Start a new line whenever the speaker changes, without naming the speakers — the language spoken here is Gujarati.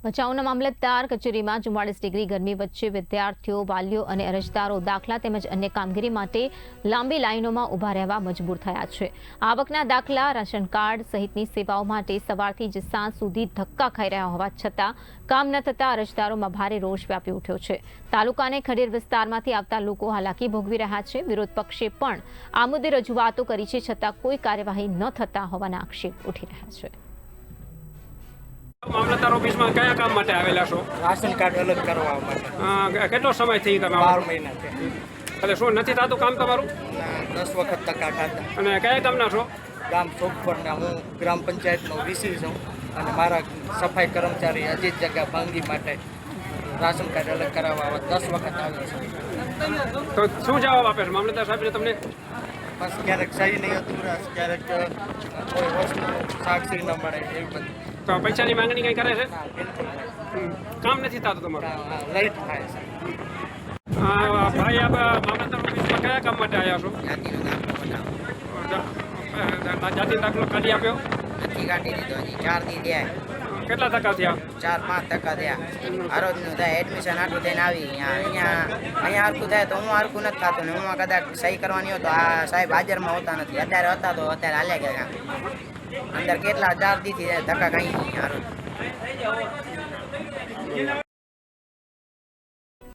ભચાઉના મામલતદાર કચેરીમાં 44 ડિગ્રી ગરમી વચ્ચે વિદ્યાર્થીઓ, વાલીઓ અને અરજદારો દાખલા તેમજ અન્ય કામગીરી માટે લાંબી લાઇનોમાં ઊભા રહેવા મજબૂર થયા છે। આવકના દાખલા, રાશન કાર્ડ સહિતની સેવાઓ માટે સવારથી જ સાંજ સુધી ધક્કા ખાઈ રહ્યા હોવા છતાં કામ ન થતા અરજદારોમાં ભારે રોષ વ્યાપી ઉઠ્યો છે। તાલુકાને ખડીર વિસ્તારમાંથી આવતા લોકો હાલાકી ભોગવી રહ્યા છે। વિરોધ પક્ષે પણ આ મુદ્દે રજૂઆતો કરી છે, છતાં કોઈ કાર્યવાહી ન થતા હોવાના આક્ષેપ ઉઠી રહ્યા છે।
મામલતદાર ઓફિસમાં કયા કામ માટે આવેલા છો?
રાશન કાર્ડ અલગ કરવા માટે।
કેટલો સમય થઈ તમે
12 મહિના છે।
એટલે શું નથી થતું કામ તમારું?
10 વખત ધક્કા ખાધા।
અને કયા ગામના છો?
ગામ ચોકપરના। હું ગ્રામ પંચાયતનો વીસી છું અને મારા સફાઈ કર્મચારી અજીત જગ્યા ભાંગી માટે રાશન કાર્ડ અલગ કરાવવા 10 વખત આવ્યો છું।
તો શું જવાબ આપે છે મામલતદાર સાહેબને તમને?
બસ ક્યારેક સહી નહીં હતું, ક્યારેક કોઈ વસ્તુ સાક્ષી ન મળે એવી બધી।
તો પૈસાની માંગણી કંઈ કરે છે?
બિલકુલ
કામ નથી થતું તમારું?
લેટ થાય છે।
ભાઈ, આપ મામલતદાર ઓફિસમાં કયા કામ માટે આવ્યા છો? જાતિ દાખલો કાઢી આપ્યો?
નથી કાઢી દીધો, હજી 4 દી થયા।
કેટલા ટકા થયા?
4-5% થયા। આરોજનું થાય એડમિશન આટલું થઈને આવી અહીંયા હરખું થાય તો હું હરખું નથી થતું ને હું કદાચ સહી કરવાની હોય તો આ સાહેબ હાજરમાં હોતા નથી। અત્યારે હતા તો અત્યારે હાલ્યા ગયા અંદર કેટલા 4 દીથી ધક્કા ખાઈ આરોજ।